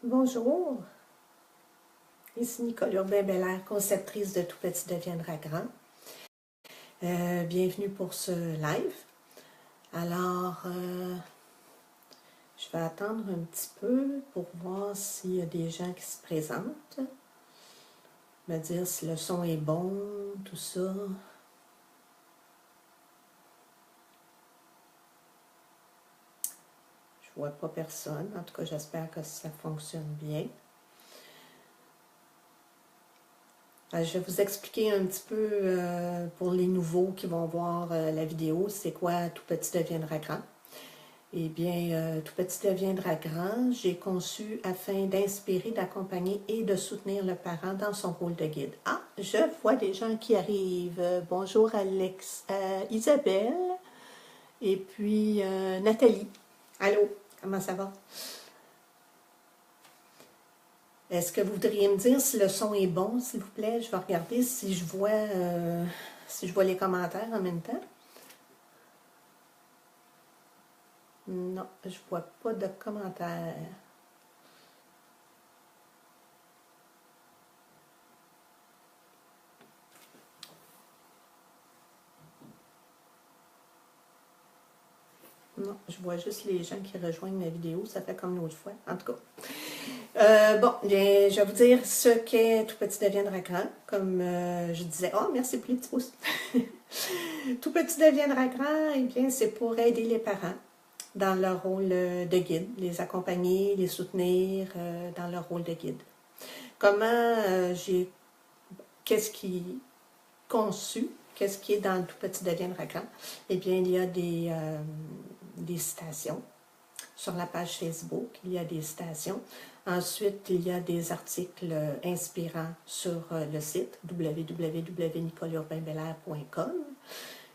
Bonjour, ici Nicole Urbain-Belair, conceptrice de Tout Petit deviendra grand. Bienvenue pour ce live. Alors, je vais attendre un petit peu pour voir s'il y a des gens qui se présentent, me dire si le son est bon, tout ça. Je vois pas personne, en tout cas j'espère que ça fonctionne bien. Je vais vous expliquer un petit peu pour les nouveaux qui vont voir la vidéo, c'est quoi Tout Petit deviendra grand. Eh bien, Tout Petit deviendra grand, j'ai conçu afin d'inspirer, d'accompagner et de soutenir le parent dans son rôle de guide. Ah, je vois des gens qui arrivent. Bonjour Alex, Isabelle et puis Nathalie. Allô, comment ça va? Est-ce que vous voudriez me dire si le son est bon, s'il vous plaît? Je vais regarder si je vois les commentaires en même temps. Non, je vois pas de commentaires. Non, je vois juste les gens qui rejoignent la vidéo, ça fait comme l'autre fois, en tout cas. Bon, bien, je vais vous dire ce qu'est Tout Petit deviendra grand, comme je disais. Oh, merci pour les petits pouces. Tout Petit deviendra grand, eh bien, c'est pour aider les parents dans leur rôle de guide, les accompagner, les soutenir dans leur rôle de guide. Comment qu'est-ce qui est conçu, qu'est-ce qui est dans le Tout Petit deviendra grand? Eh bien, il y a des citations. Sur la page Facebook, il y a des citations. Ensuite, il y a des articles inspirants sur le site www.nicoleurbainbelair.com.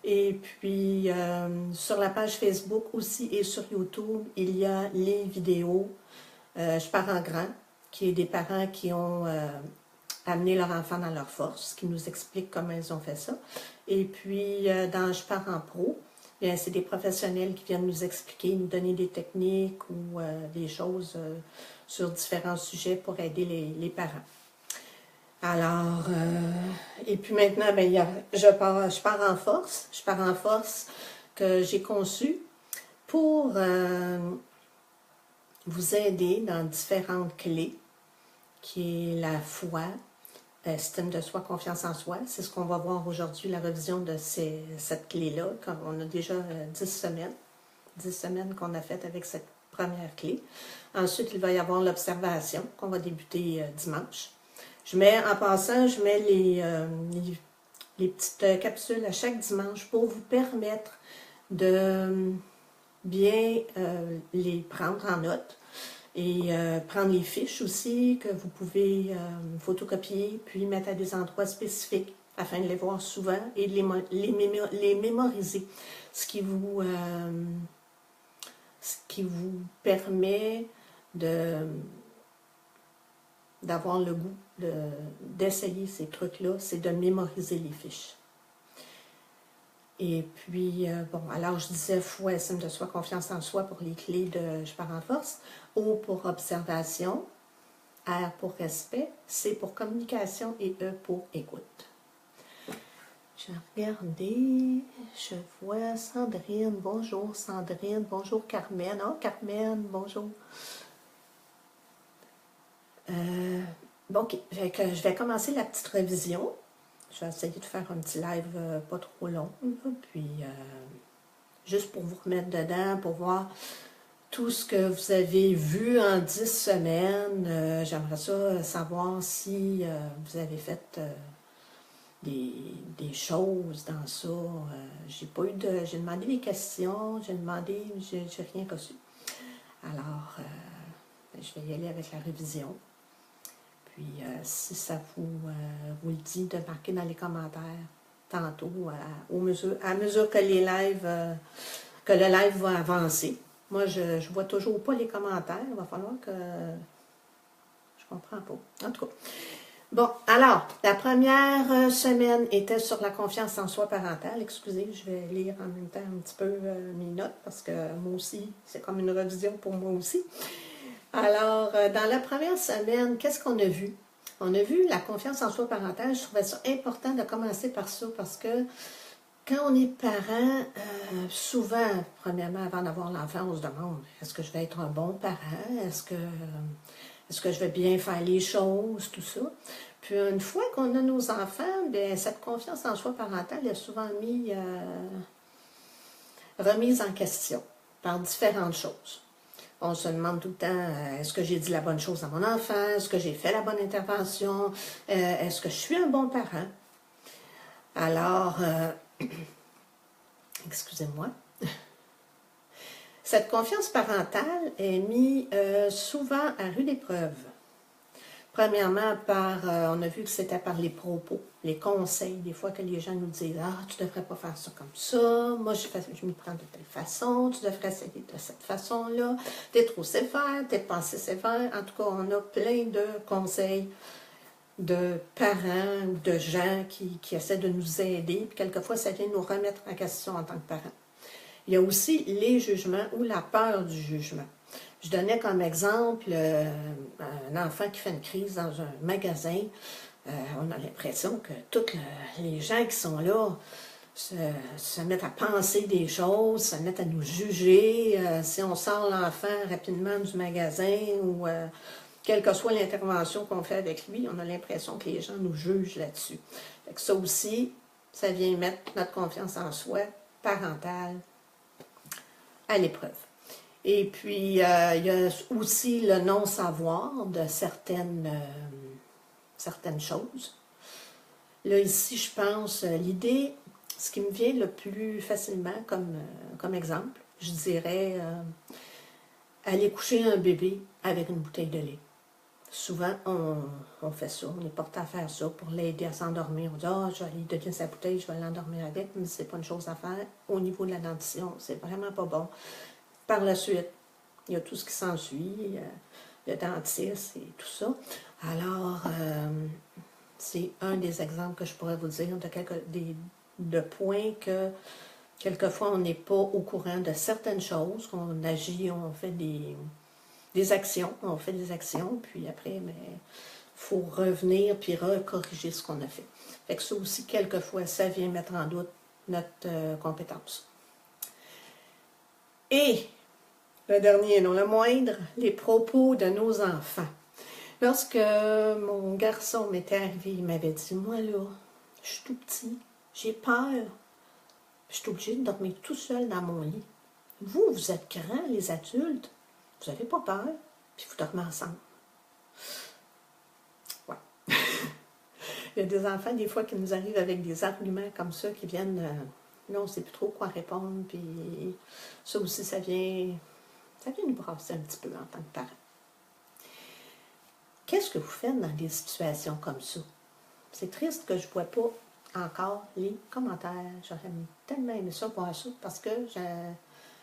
Et puis, sur la page Facebook aussi et sur YouTube, il y a les vidéos Je pars en grand, qui est des parents qui ont amené leur enfant dans leur force, qui nous expliquent comment ils ont fait ça. Et puis, dans Je pars en pro, c'est des professionnels qui viennent nous expliquer, nous donner des techniques ou des choses sur différents sujets pour aider les parents. Alors, et puis maintenant, ben, je pars en force. Je pars en force que j'ai conçu pour vous aider dans différentes clés, qui est la foi, estime de soi, confiance en soi. C'est ce qu'on va voir aujourd'hui, la révision de cette clé-là. On a déjà 10 semaines qu'on a faites avec cette première clé. Ensuite, il va y avoir l'observation qu'on va débuter dimanche. En passant, je mets les petites capsules à chaque dimanche pour vous permettre de bien les prendre en note et prendre les fiches aussi que vous pouvez photocopier puis mettre à des endroits spécifiques afin de les voir souvent et de les mémoriser, ce qui vous permet d'avoir le goût d'essayer ces trucs-là, c'est de mémoriser les fiches. Et puis, bon, alors je disais foi, estime de soi, confiance en soi pour les clés de Je pars en force, O pour observation, R pour respect, C pour communication et E pour écoute. Je vais regarder, je vois Sandrine, bonjour Sandrine, bonjour Carmen, oh Carmen, bonjour. Bon, ok, je vais commencer la petite révision. Je vais essayer de faire un petit live pas trop long, puis juste pour vous remettre dedans, pour voir tout ce que vous avez vu en 10 semaines. J'aimerais ça savoir si vous avez fait des choses dans ça. J'ai demandé des questions, j'ai rien reçu. Alors, je vais y aller avec la révision. Puis, si ça vous le dit, de marquer dans les commentaires tantôt, à mesure que que le live va avancer. Moi, je vois toujours pas les commentaires. Il va falloir que... Je comprends pas. En tout cas. Bon, alors, la première semaine était sur la confiance en soi parentale. Excusez, je vais lire en même temps un petit peu mes notes parce que moi aussi, c'est comme une révision pour moi aussi. Alors, dans la première semaine, qu'est-ce qu'on a vu? On a vu la confiance en soi parentale. Je trouvais ça important de commencer par ça parce que quand on est parent, souvent, premièrement, avant d'avoir l'enfant, on se demande, est-ce que je vais être un bon parent? Est-ce que je vais bien faire les choses? Tout ça. Puis une fois qu'on a nos enfants, bien, cette confiance en soi parentale est souvent remise en question par différentes choses. On se demande tout le temps, est-ce que j'ai dit la bonne chose à mon enfant? Est-ce que j'ai fait la bonne intervention? Est-ce que je suis un bon parent? Alors, excusez-moi, cette confiance parentale est mise souvent à rude épreuve. Premièrement, on a vu que c'était par les propos, les conseils, des fois que les gens nous disent « Ah, tu ne devrais pas faire ça comme ça, moi je m'y prends de telle façon, tu devrais essayer de cette façon-là, tu es trop sévère, tu n'es pas assez sévère. » En tout cas, on a plein de conseils de parents, de gens qui essaient de nous aider, puis quelquefois ça vient nous remettre en question en tant que parents. Il y a aussi les jugements ou la peur du jugement. Je donnais comme exemple un enfant qui fait une crise dans un magasin. On a l'impression que tous les gens qui sont là se mettent à penser des choses, se mettent à nous juger. Si on sort l'enfant rapidement du magasin ou quelle que soit l'intervention qu'on fait avec lui, on a l'impression que les gens nous jugent là-dessus. Ça aussi, ça vient mettre notre confiance en soi parentale à l'épreuve. Et puis, il y a aussi le non-savoir de certaines choses. Là, ici, je pense, l'idée, ce qui me vient le plus facilement comme exemple, je dirais aller coucher un bébé avec une bouteille de lait. Souvent, on fait ça, on est porté à faire ça pour l'aider à s'endormir. On dit « Ah, je vais aller donner sa bouteille, je vais l'endormir avec », mais c'est pas une chose à faire. Au niveau de la dentition, c'est vraiment pas bon. Par la suite, il y a tout ce qui s'ensuit, le dentiste et tout ça. Alors, c'est un des exemples que je pourrais vous dire de points que quelquefois on n'est pas au courant de certaines choses, qu'on agit, on fait des actions, puis après, il faut revenir puis recorriger ce qu'on a fait. Fait que ça aussi, quelquefois, ça vient mettre en doute notre compétence. Et le dernier, non le moindre, les propos de nos enfants. Lorsque mon garçon m'était arrivé, il m'avait dit « Moi, là, je suis tout petit, j'ai peur, je suis obligé de dormir tout seul dans mon lit. Vous êtes grands, les adultes, vous n'avez pas peur, puis vous dormez ensemble. » Ouais. Il y a des enfants, des fois, qui nous arrivent avec des arguments comme ça, qui viennent, là, on ne sait plus trop quoi répondre, puis ça aussi, ça vient nous brasser un petit peu en tant que parents. Qu'est-ce que vous faites dans des situations comme ça? C'est triste que je ne vois pas encore les commentaires. J'aurais tellement aimé ça, voir ça, parce que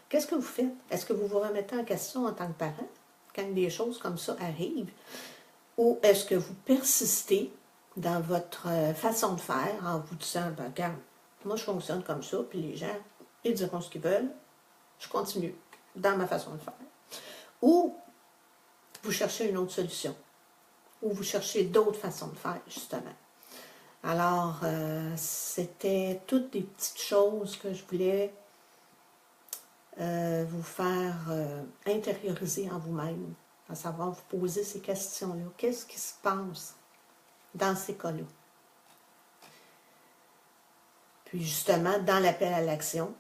qu'est-ce que vous faites? Est-ce que vous vous remettez en question en tant que parent quand des choses comme ça arrivent? Ou est-ce que vous persistez dans votre façon de faire en vous disant, ben, regarde, moi je fonctionne comme ça, puis les gens, ils diront ce qu'ils veulent, je continue dans ma façon de faire. Ou vous cherchez une autre solution. Ou vous cherchez d'autres façons de faire, justement. Alors, c'était toutes des petites choses que je voulais vous faire intérioriser en vous-même, à savoir vous poser ces questions-là. Qu'est-ce qui se passe dans ces cas-là? Puis justement, dans l'appel à l'action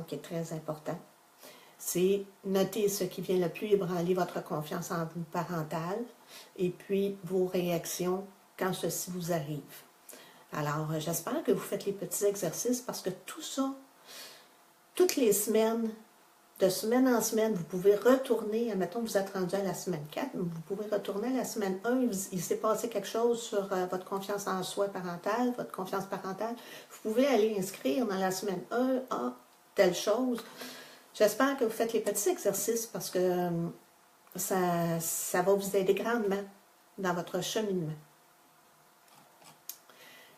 qui est très important, c'est noter ce qui vient le plus ébranler votre confiance en vous parentale et puis vos réactions quand ceci vous arrive. Alors, j'espère que vous faites les petits exercices parce que tout ça, toutes les semaines, de semaine en semaine, vous pouvez retourner, admettons que vous êtes rendu à la semaine 4, vous pouvez retourner à la semaine 1, il s'est passé quelque chose sur votre confiance en soi parentale, votre confiance parentale, vous pouvez aller inscrire dans la semaine 1, telle chose. J'espère que vous faites les petits exercices parce que ça va vous aider grandement dans votre cheminement.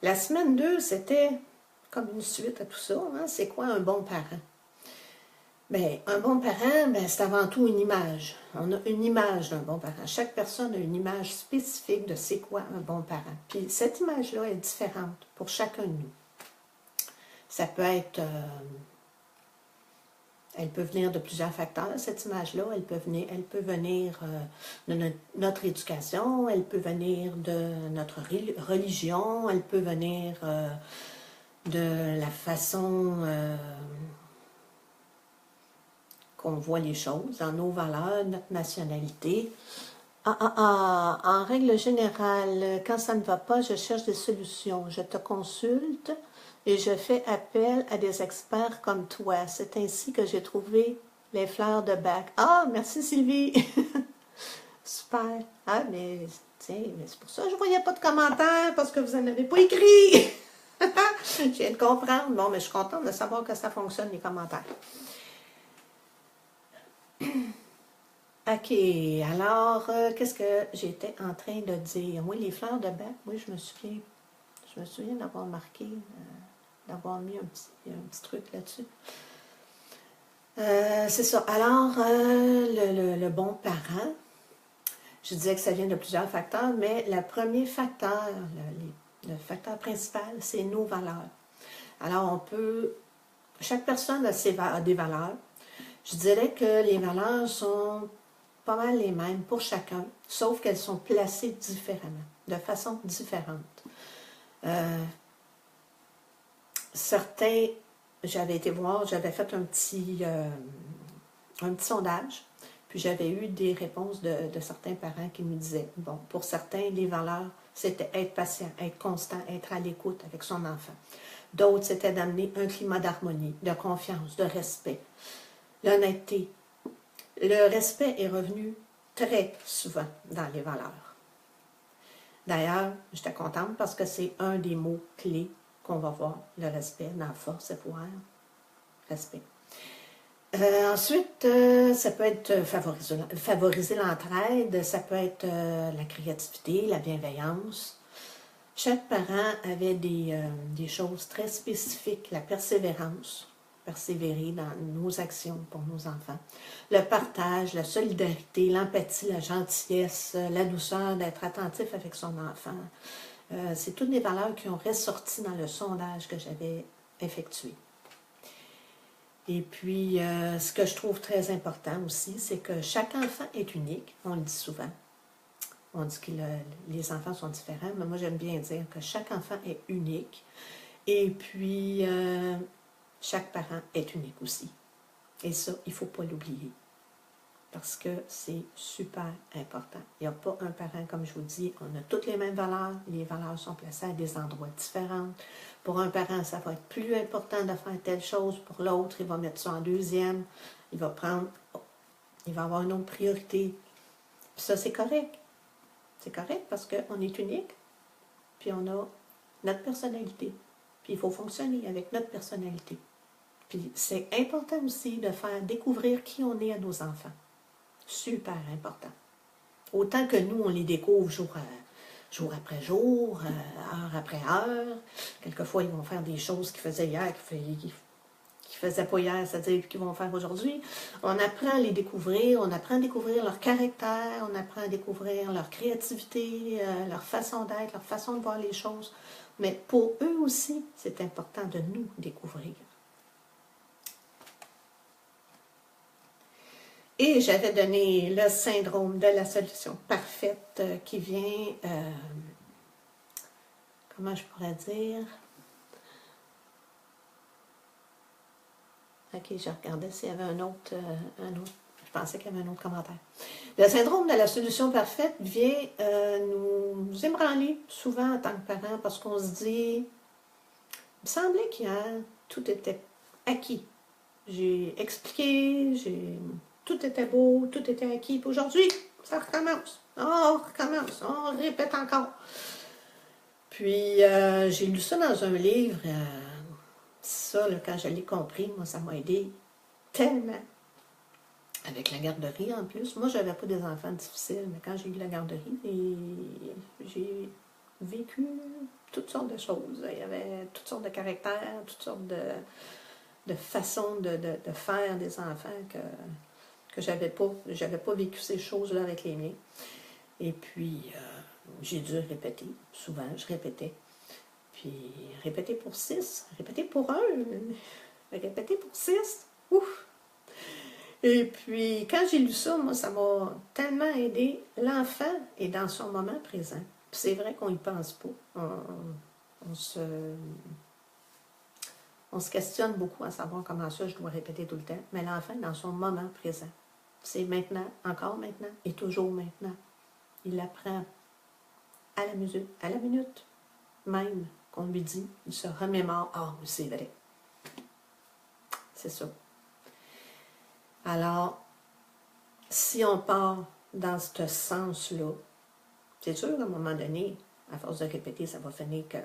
La semaine 2, c'était comme une suite à tout ça. Hein? C'est quoi un bon parent? Bien, un bon parent, ben, c'est avant tout une image. On a une image d'un bon parent. Chaque personne a une image spécifique de c'est quoi un bon parent. Puis cette image-là est différente pour chacun de nous. Ça peut être... elle peut venir de plusieurs facteurs, cette image-là. Elle peut venir de notre éducation, elle peut venir de notre religion, elle peut venir de la façon qu'on voit les choses, dans nos valeurs, notre nationalité. En règle générale, quand ça ne va pas, je cherche des solutions. Je te consulte et je fais appel à des experts comme toi. C'est ainsi que j'ai trouvé les fleurs de bac. Ah, merci Sylvie! Super! Ah, mais tiens, mais c'est pour ça que je ne voyais pas de commentaires, parce que vous n'en avez pas écrit! Je viens de comprendre. Bon, mais je suis contente de savoir que ça fonctionne, les commentaires. OK, alors, qu'est-ce que j'étais en train de dire? Oui, les fleurs de bac, oui, je me souviens d'avoir marqué, d'avoir mis un petit truc là-dessus. C'est ça. Alors, le bon parent, je disais que ça vient de plusieurs facteurs, mais le premier facteur, le facteur principal, c'est nos valeurs. Alors, chaque personne a des valeurs. Je dirais que les valeurs sont pas mal les mêmes pour chacun, sauf qu'elles sont placées différemment, de façon différente. Certains, j'avais été voir, j'avais fait un petit sondage, puis j'avais eu des réponses de certains parents qui me disaient, bon, pour certains, les valeurs, c'était être patient, être constant, être à l'écoute avec son enfant. D'autres, c'était d'amener un climat d'harmonie, de confiance, de respect, l'honnêteté. Le respect est revenu très souvent dans les valeurs. D'ailleurs, j'étais contente parce que c'est un des mots clés qu'on va voir, le respect, dans la force et pouvoir. Respect. Ensuite, ça peut être favoriser l'entraide, ça peut être la créativité, la bienveillance. Chaque parent avait des choses très spécifiques, la persévérance, persévérer dans nos actions pour nos enfants. Le partage, la solidarité, l'empathie, la gentillesse, la douceur, d'être attentif avec son enfant. C'est toutes des valeurs qui ont ressorti dans le sondage que j'avais effectué. Et puis, ce que je trouve très important aussi, c'est que chaque enfant est unique, on le dit souvent. On dit que les enfants sont différents, mais moi j'aime bien dire que chaque enfant est unique. Et puis, chaque parent est unique aussi. Et ça, il ne faut pas l'oublier. Parce que c'est super important. Il n'y a pas un parent, comme je vous dis, on a toutes les mêmes valeurs. Les valeurs sont placées à des endroits différents. Pour un parent, ça va être plus important de faire telle chose. Pour l'autre, il va mettre ça en deuxième. Il va avoir une autre priorité. Puis ça, c'est correct. C'est correct parce qu'on est unique. Puis on a notre personnalité. Puis il faut fonctionner avec notre personnalité. Puis c'est important aussi de faire découvrir qui on est à nos enfants. Super important. Autant que nous, on les découvre jour après jour, heure après heure. Quelquefois, ils vont faire des choses qu'ils faisaient hier, qu'ils ne faisaient pas hier, c'est-à-dire qu'ils vont faire aujourd'hui. On apprend à les découvrir, on apprend à découvrir leur caractère, on apprend à découvrir leur créativité, leur façon d'être, leur façon de voir les choses. Mais pour eux aussi, c'est important de nous découvrir. Et j'avais donné le syndrome de la solution parfaite qui vient, comment je pourrais dire? Ok, je regardais s'il y avait un autre, je pensais qu'il y avait un autre commentaire. Le syndrome de la solution parfaite vient nous ébranler souvent en tant que parents parce qu'on se dit, il me semblait qu'hier, tout était acquis. J'ai expliqué, tout était beau, tout était acquis. Puis aujourd'hui, ça recommence. On recommence, on répète encore. Puis, j'ai lu ça dans un livre. Ça, là, quand je l'ai compris, moi, ça m'a aidé tellement. Avec la garderie, en plus. Moi, je n'avais pas des enfants difficiles, mais quand j'ai eu la garderie, j'ai vécu toutes sortes de choses. Il y avait toutes sortes de caractères, toutes sortes de de façon de faire des enfants que j'avais pas vécu ces choses-là avec les miens. Et puis, j'ai dû répéter. Souvent, je répétais. Puis, répéter pour 6, répéter pour 1, répéter pour 6. Ouf! Et puis, quand j'ai lu ça, moi, ça m'a tellement aidé. L'enfant est dans son moment présent. C'est vrai qu'on n'y pense pas. On se questionne beaucoup à savoir comment ça je dois répéter tout le temps. Mais l'enfant est dans son moment présent. C'est maintenant, encore maintenant et toujours maintenant. Il apprend à la mesure, à la minute même qu'on lui dit, il se remémore. Ah, oui, c'est vrai. C'est ça. Alors, si on part dans ce sens-là, c'est sûr qu'à un moment donné, à force de répéter, ça va finir qu'il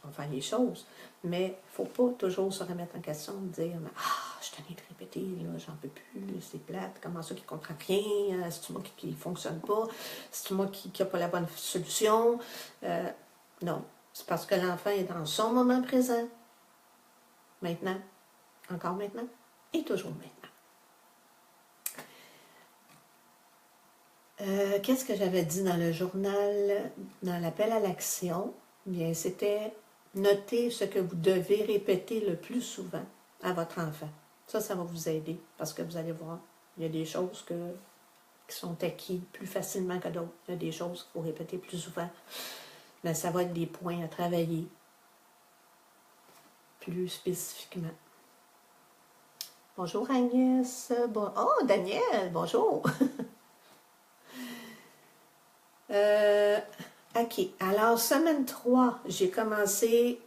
va faire les choses. Mais il ne faut pas toujours se remettre en question, de dire « Ah, je suis tannée de répéter, là, j'en peux plus, c'est plate, comment ça qui ne comprend rien, c'est moi qui ne fonctionne pas, c'est moi qui n'a pas la bonne solution. Non, c'est parce que l'enfant est dans son moment présent, maintenant, encore maintenant, et toujours maintenant. Qu'est-ce que j'avais dit dans le journal, dans l'appel à l'action? Bien, c'était noter ce que vous devez répéter le plus souvent à votre enfant. Ça va vous aider parce que vous allez voir, il y a des choses qui sont acquises plus facilement que d'autres. Il y a des choses qu'il faut répéter plus souvent. Mais ça va être des points à travailler plus spécifiquement. Bonjour Agnès. Oh, Daniel, bonjour. OK. Alors, semaine 3, j'ai commencé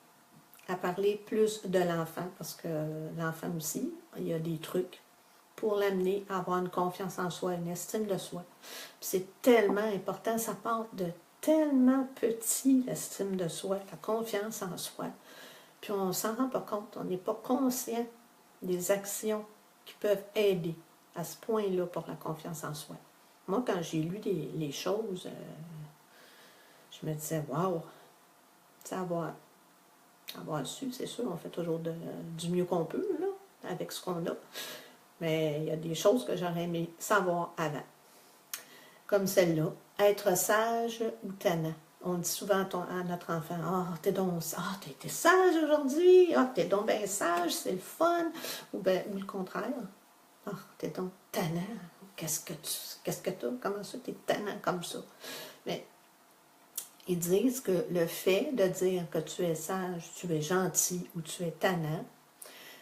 à parler plus de l'enfant, parce que l'enfant aussi, il y a des trucs pour l'amener à avoir une confiance en soi, une estime de soi. C'est tellement important, ça part de tellement petit, l'estime de soi, la confiance en soi. Puis on ne s'en rend pas compte, on n'est pas conscient des actions qui peuvent aider à ce point-là pour la confiance en soi. Moi, quand j'ai lu les choses, je me disais, waouh, avoir su, c'est sûr, on fait toujours du mieux qu'on peut, là, avec ce qu'on a. Mais il y a des choses que j'aurais aimé savoir avant. Comme celle-là, être sage ou tannant. On dit souvent à notre enfant, « Ah, t'es été sage aujourd'hui, ah, t'es donc bien sage, c'est le fun. » Ou le contraire, « Ah, t'es donc tannant, qu'est-ce que t'as, comment ça, t'es tannant comme ça. » Mais ils disent que le fait de dire que tu es sage, tu es gentil ou tu es tannant,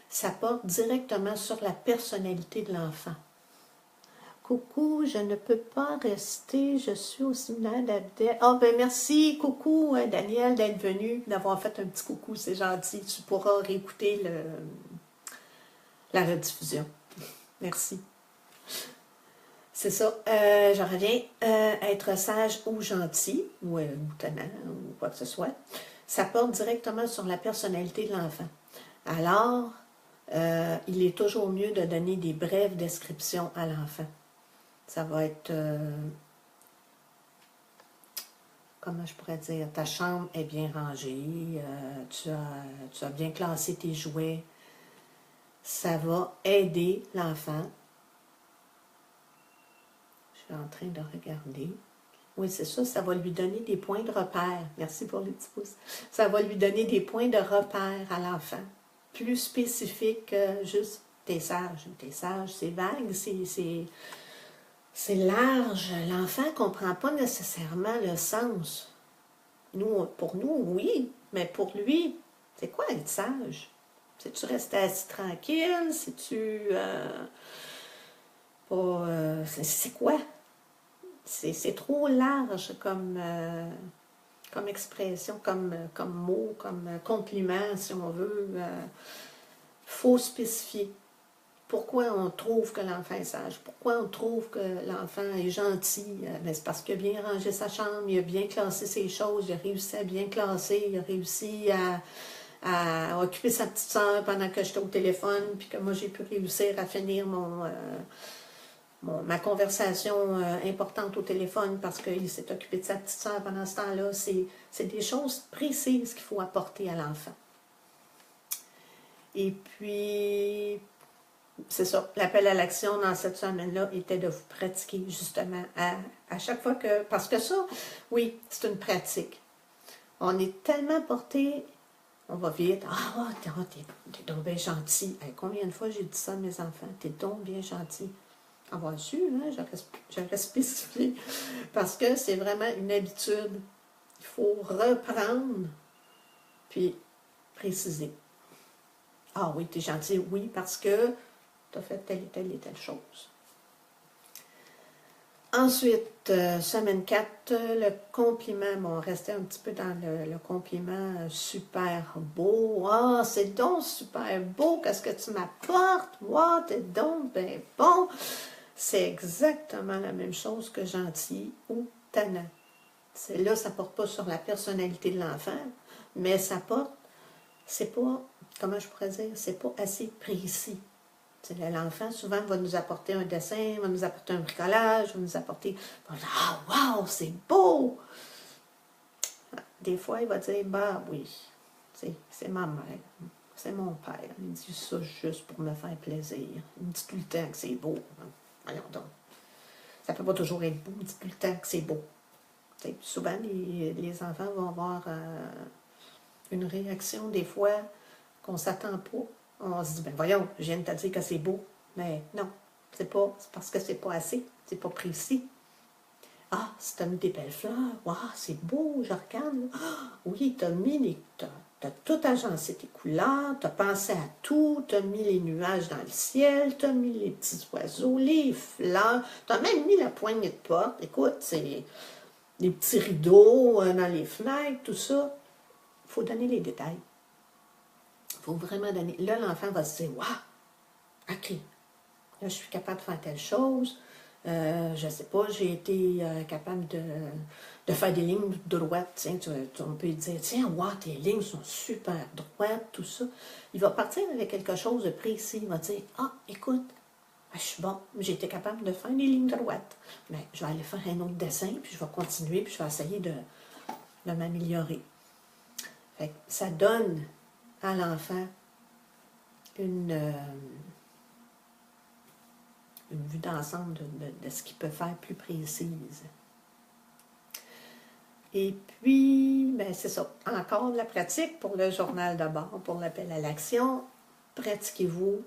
ça porte directement sur la personnalité de l'enfant. Coucou, je ne peux pas rester, je suis au séminaire d'Abdel. Ah, ben merci, coucou Daniel d'être venu, d'avoir fait un petit coucou, c'est gentil. Tu pourras réécouter la rediffusion. Merci. C'est ça, je reviens, être sage ou gentil, ou tannant, ou quoi que ce soit, ça porte directement sur la personnalité de l'enfant. Alors, il est toujours mieux de donner des brèves descriptions à l'enfant. Ça va être, comment je pourrais dire, ta chambre est bien rangée, tu as bien classé tes jouets. Ça va aider l'enfant. Je suis en train de regarder. Oui, c'est ça, ça va lui donner des points de repère. Merci pour les petits pouces. Ça va lui donner des points de repère à l'enfant. Plus spécifique que juste « t'es sage ». « T'es sage », c'est vague, c'est large. L'enfant ne comprend pas nécessairement le sens. Pour nous, oui, mais pour lui, c'est quoi être sage? C'est-tu rester assis tranquille? C'est-tu... c'est quoi? C'est trop large comme expression, comme mot, comme compliment, si on veut. Faut spécifier. Pourquoi on trouve que l'enfant est sage? Pourquoi on trouve que l'enfant est gentil? Ben, c'est parce qu'il a bien rangé sa chambre, il a bien classé ses choses, il a réussi à bien classer, il a réussi à occuper sa petite soeur pendant que j'étais au téléphone, puis que moi j'ai pu réussir à finir ma conversation importante au téléphone parce qu'il s'est occupé de sa petite soeur pendant ce temps-là. C'est des choses précises qu'il faut apporter à l'enfant. Et puis, c'est ça, l'appel à l'action dans cette semaine-là était de vous pratiquer justement à chaque fois que... Parce que ça, oui, c'est une pratique. On est tellement porté, on va vite, ah, t'es donc bien gentil. Hey, combien de fois j'ai dit ça à mes enfants? T'es donc bien gentil. Avoir su, hein, j'aurais spécifié. Parce que c'est vraiment une habitude. Il faut reprendre, puis préciser. Ah oui, t'es gentil, oui, parce que t'as fait telle et telle chose. Ensuite, semaine 4, le compliment. Bon, on restait un petit peu dans le compliment super beau. Ah, c'est donc super beau, qu'est-ce que tu m'apportes? Wow, t'es donc ben bon. C'est exactement la même chose que gentil ou tannant. Là, ça ne porte pas sur la personnalité de l'enfant, mais ça porte, c'est pas, comment je pourrais dire, c'est pas assez précis. L'enfant, souvent, va nous apporter un dessin, va nous apporter un bricolage, va nous apporter... Ah, wow, c'est beau! Des fois, il va dire, bah oui, c'est ma mère, c'est mon père. Il dit ça juste pour me faire plaisir. Il me dit tout le temps que c'est beau. Voyons donc. Ça ne peut pas toujours être beau, il dit tout le temps que c'est beau. Souvent, les enfants vont avoir une réaction, des fois, qu'on ne s'attend pas. On se dit, ben voyons, je viens de te dire que c'est beau. Mais non, c'est parce que c'est pas assez, c'est pas précis. Ah, si tu as mis des belles fleurs, waouh, c'est beau, je regarde. Ah, oui, tu as tout agencé tes couleurs, tu as pensé à tout, tu as mis les nuages dans le ciel, tu as mis les petits oiseaux, les fleurs, tu as même mis la poignée de porte. Écoute, c'est les petits rideaux dans les fenêtres, tout ça. Il faut donner les détails. Il faut vraiment donner. Là, l'enfant va se dire, waouh, OK, là, je suis capable de faire telle chose. Je ne sais pas, j'ai été capable de faire des lignes droites. Tiens, on peut dire, tiens, wow, tes lignes sont super droites, tout ça. Il va partir avec quelque chose de précis. Il va dire, ah, écoute, je suis bon, j'ai été capable de faire des lignes droites. Mais je vais aller faire un autre dessin, puis je vais continuer, puis je vais essayer de m'améliorer. Ça donne à l'enfant une vue d'ensemble de ce qu'il peut faire plus précise. Et puis, ben c'est ça. Encore de la pratique pour le journal de bord, pour l'appel à l'action. Pratiquez-vous.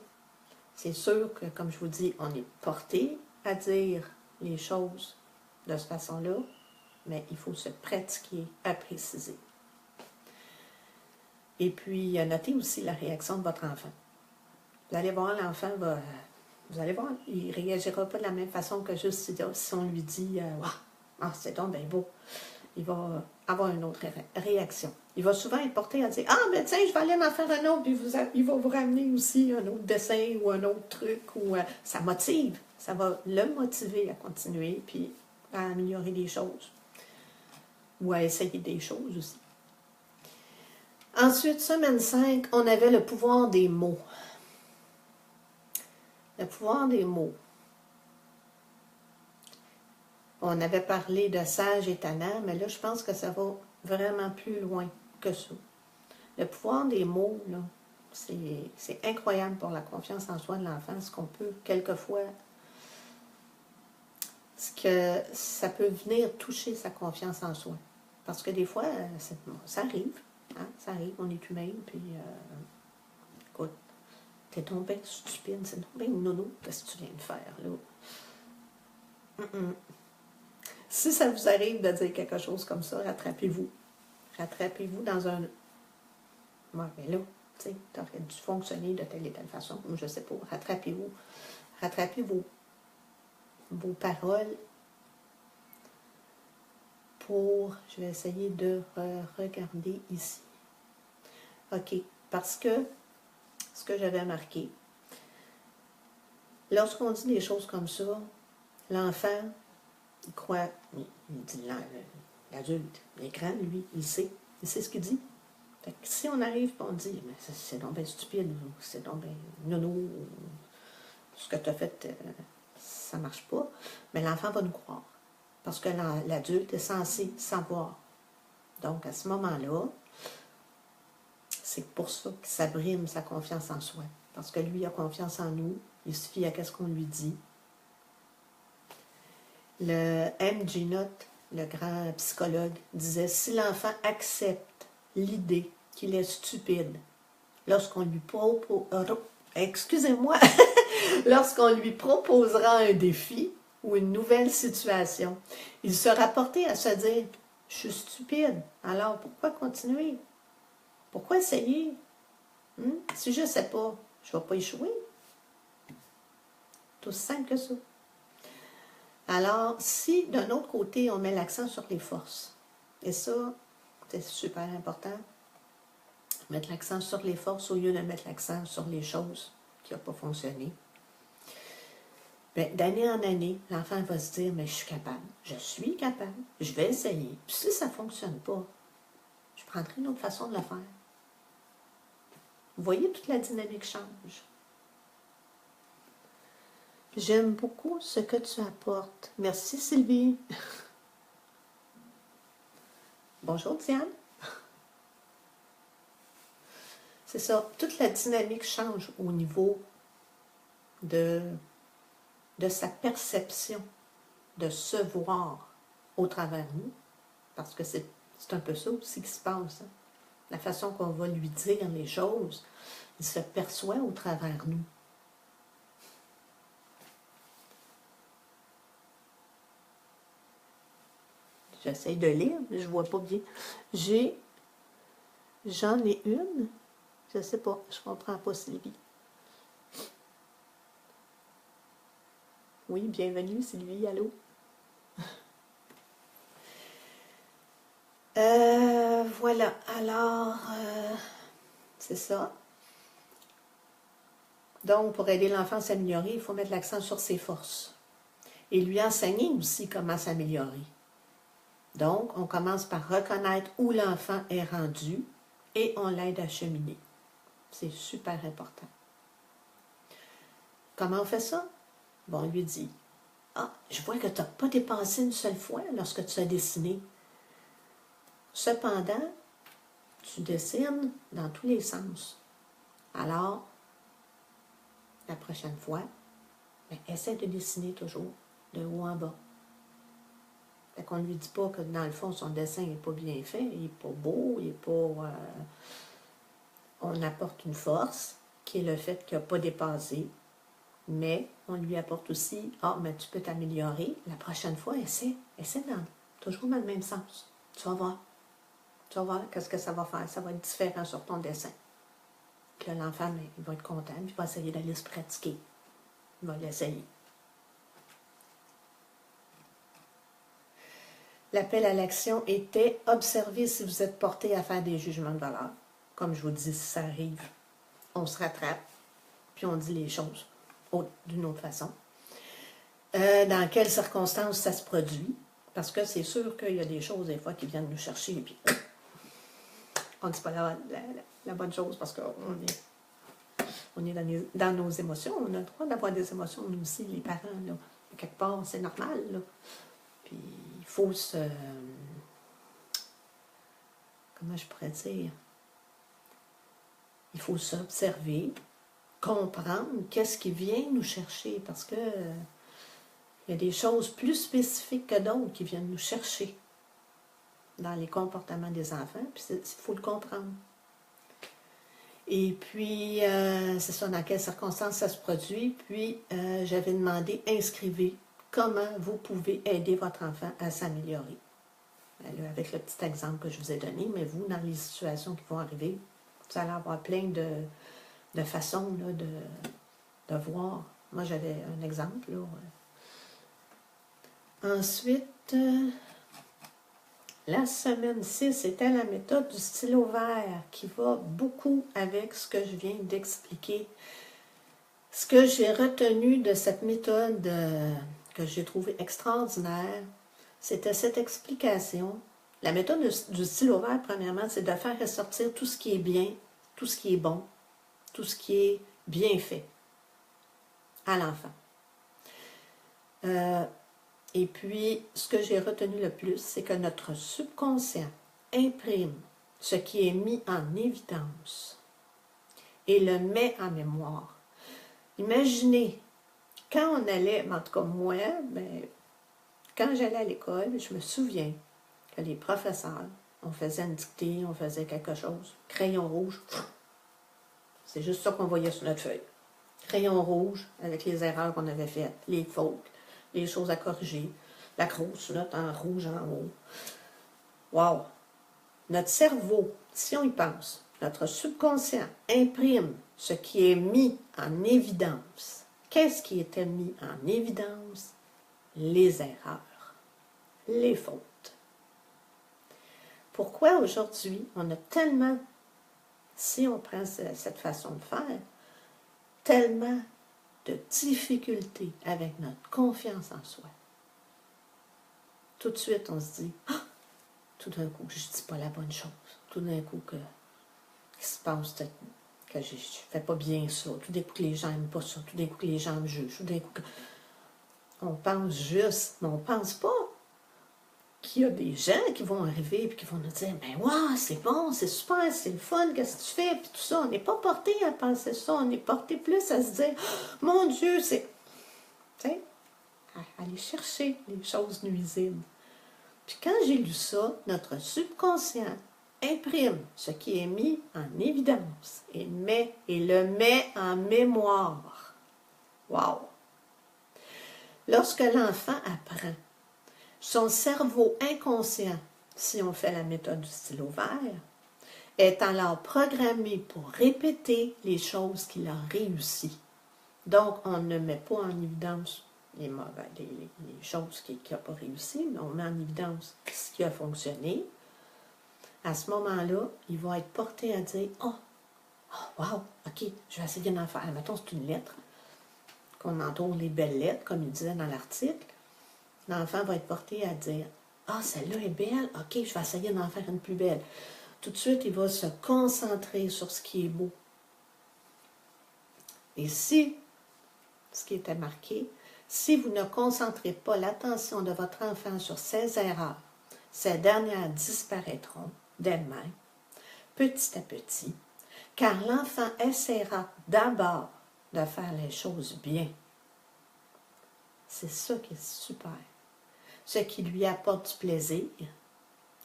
C'est sûr que, comme je vous dis, on est porté à dire les choses de cette façon-là, mais il faut se pratiquer à préciser. Et puis, notez aussi la réaction de votre enfant. Vous allez voir, l'enfant va... Vous allez voir, il ne réagira pas de la même façon que juste si on lui dit « Waouh, ah, c'est donc bien beau ». Il va avoir une autre réaction. Il va souvent être porté à dire « Ah, ben tiens, je vais aller m'en faire un autre », puis il va vous ramener aussi un autre dessin ou un autre truc. Ou ça motive, ça va le motiver à continuer, puis à améliorer des choses. Ou à essayer des choses aussi. Ensuite, semaine 5, on avait le pouvoir des mots. Le pouvoir des mots. On avait parlé de sage et tannant, mais là, je pense que ça va vraiment plus loin que ça. Le pouvoir des mots, là, c'est incroyable pour la confiance en soi de l'enfant, ce qu'on peut quelquefois, ça peut venir toucher sa confiance en soi. Parce que des fois, ça arrive, hein, ça arrive, on est humain, puis écoute, t'es tombé stupide, c'est tombé nono, qu'est-ce que tu viens de faire, là? Si ça vous arrive de dire quelque chose comme ça, rattrapez-vous. Rattrapez-vous dans un... Ouais, mais là, tu sais, tu aurais dû fonctionner de telle et telle façon, ou je ne sais pas, rattrapez-vous. Rattrapez vos paroles pour... Je vais essayer de regarder ici. OK, parce que ce que j'avais marqué, lorsqu'on dit des choses comme ça, l'enfant, il croit, il dit l'adulte, l'écran, lui, il sait ce qu'il dit. Fait que si on arrive et on dit, mais c'est donc bien stupide, ou c'est donc bien nono, ce que tu as fait, ça ne marche pas, mais l'enfant va nous croire. Parce que l'adulte est censé savoir. Donc, à ce moment-là, C'est pour ça que ça brime sa confiance en soi. Parce que lui a confiance en nous, il suffit à ce qu'on lui dit. Le M.G. Notte, le grand psychologue, disait « Si l'enfant accepte l'idée qu'il est stupide, lorsqu'on lui lorsqu'on lui proposera un défi ou une nouvelle situation, il sera porté à se dire « Je suis stupide, alors pourquoi continuer? Pourquoi essayer? Si je ne sais pas, je ne vais pas échouer. » Tout aussi simple que ça. Alors, si d'un autre côté, on met l'accent sur les forces, et ça, c'est super important, mettre l'accent sur les forces au lieu de mettre l'accent sur les choses qui n'ont pas fonctionné, d'année en année, l'enfant va se dire « Mais je suis capable, je vais essayer. Puis si ça ne fonctionne pas, je prendrai une autre façon de le faire. » Vous voyez, toute la dynamique change. J'aime beaucoup ce que tu apportes. Merci Sylvie. Bonjour Diane. C'est ça, toute la dynamique change au niveau de sa perception de se voir au travers nous, parce que c'est un peu ça aussi qui se passe. Hein? La façon qu'on va lui dire les choses, il se perçoit au travers nous. J'essaie de lire, mais je ne vois pas bien. J'en ai une. Je ne sais pas, je ne comprends pas Sylvie. Oui, bienvenue Sylvie, allô. Voilà, alors, c'est ça. Donc, pour aider l'enfant à s'améliorer, il faut mettre l'accent sur ses forces. Et lui enseigner aussi comment s'améliorer. Donc, on commence par reconnaître où l'enfant est rendu et on l'aide à cheminer. C'est super important. Comment on fait ça? Bon, on lui dit, « Ah, je vois que tu n'as pas dépassé une seule fois lorsque tu as dessiné. Cependant, tu dessines dans tous les sens. Alors, la prochaine fois, essaie de dessiner toujours de haut en bas. » Fait qu'on ne lui dit pas que dans le fond, son dessin n'est pas bien fait, il n'est pas beau, il n'est pas... on apporte une force, qui est le fait qu'il n'a pas dépassé, mais on lui apporte aussi, « Ah, mais tu peux t'améliorer, la prochaine fois, essaie toujours dans le même sens. Tu vas voir qu'est-ce que ça va faire, ça va être différent sur ton dessin. » Que l'enfant, il va être content, puis il va essayer d'aller se pratiquer. Il va l'essayer. L'appel à l'action était « Observez si vous êtes porté à faire des jugements de valeur. » Comme je vous dis, si ça arrive, on se rattrape, puis on dit les choses d'une autre façon. Dans quelles circonstances ça se produit? Parce que c'est sûr qu'il y a des choses, des fois, qui viennent nous chercher, et puis on ne dit pas la bonne chose, parce qu'on est dans nos émotions. On a le droit d'avoir des émotions, nous aussi, les parents. Là. Quelque part, c'est normal, là. Puis, il faut se... Comment je pourrais dire? Il faut s'observer, comprendre qu'est-ce qui vient nous chercher, parce que il y a des choses plus spécifiques que d'autres qui viennent nous chercher dans les comportements des enfants, puis il faut le comprendre. Et puis, c'est ça, dans quelles circonstances ça se produit. Puis, j'avais demandé, inscrivez comment vous pouvez aider votre enfant à s'améliorer. Avec le petit exemple que je vous ai donné, mais vous, dans les situations qui vont arriver, vous allez avoir plein de façons là, de voir. Moi, j'avais un exemple. Là. Ensuite, la semaine 6, c'était la méthode du stylo vert qui va beaucoup avec ce que je viens d'expliquer. Ce que j'ai retenu de cette méthode que j'ai trouvée extraordinaire, c'était cette explication. La méthode du stylo vert, premièrement, c'est de faire ressortir tout ce qui est bien, tout ce qui est bon, tout ce qui est bien fait à l'enfant. Et puis, ce que j'ai retenu le plus, c'est que notre subconscient imprime ce qui est mis en évidence et le met en mémoire. Imaginez, quand on allait, en tout cas moi, ben, quand j'allais à l'école, je me souviens que les professeurs, on faisait une dictée, on faisait quelque chose, crayon rouge, c'est juste ça qu'on voyait sur notre feuille. Crayon rouge avec les erreurs qu'on avait faites, les fautes, les choses à corriger, la grosse note en rouge en haut. Wow! Notre cerveau, si on y pense, notre subconscient imprime ce qui est mis en évidence. Qu'est-ce qui était mis en évidence? Les erreurs, les fautes. Pourquoi aujourd'hui on a tellement, si on prend cette façon de faire, tellement de difficultés avec notre confiance en soi? Tout de suite, on se dit, ah, tout d'un coup, je ne dis pas la bonne chose. Tout d'un coup, qu'il se passe que je ne fais pas bien ça. Tout d'un coup, que les gens n'aiment pas ça. Tout d'un coup, que les gens me jugent. Tout d'un coup, on pense juste, mais on ne pense pas qu'il y a des gens qui vont arriver et qui vont nous dire, ben ouais, c'est bon, c'est super, c'est le fun, qu'est-ce que tu fais, puis tout ça. On n'est pas porté à penser ça. On est porté plus à se dire, mon Dieu, c'est... Tu sais, aller chercher les choses nuisibles. Puis quand j'ai lu ça, notre subconscient imprime ce qui est mis en évidence et le met en mémoire. Wow! Lorsque l'enfant apprend, son cerveau inconscient, si on fait la méthode du stylo vert, est alors programmé pour répéter les choses qu'il a réussies. Donc, on ne met pas en évidence les choses qu'il n'a pas réussi, mais on met en évidence ce qui a fonctionné. À ce moment-là, il va être porté à dire « Oh, wow, ok, je vais essayer d'en faire. » Mettons, c'est une lettre, qu'on entoure les belles lettres, comme il disait dans l'article. L'enfant va être porté à dire « Ah, celle-là est belle, ok, je vais essayer d'en faire une plus belle. » Tout de suite, il va se concentrer sur ce qui est beau. Et si, ce qui était marqué, si vous ne concentrez pas l'attention de votre enfant sur ses erreurs, ces dernières disparaîtront d'elles-mêmes, petit à petit, car l'enfant essaiera d'abord de faire les choses bien. C'est ça qui est super. Ce qui lui apporte du plaisir,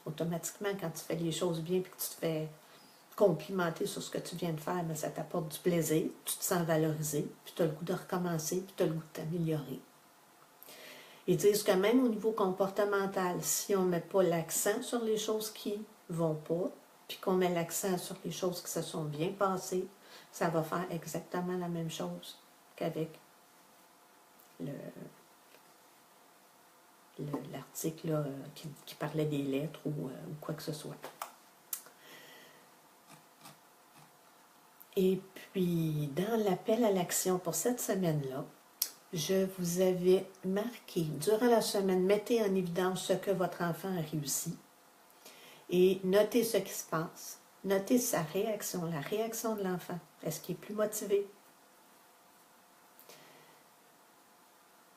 automatiquement, quand tu fais les choses bien et que tu te fais complimenter sur ce que tu viens de faire, mais ça t'apporte du plaisir, tu te sens valorisé, puis tu as le goût de recommencer, puis tu as le goût de t'améliorer. Ils disent que même au niveau comportemental, si on ne met pas l'accent sur les choses qui ne vont pas, puis qu'on met l'accent sur les choses qui se sont bien passées, ça va faire exactement la même chose qu'avec l'article qui parlait des lettres ou quoi que ce soit. Et puis, dans l'appel à l'action pour cette semaine-là, je vous avais marqué, durant la semaine, mettez en évidence ce que votre enfant a réussi et notez ce qui se passe. Notez sa réaction, la réaction de l'enfant. Est-ce qu'il est plus motivé?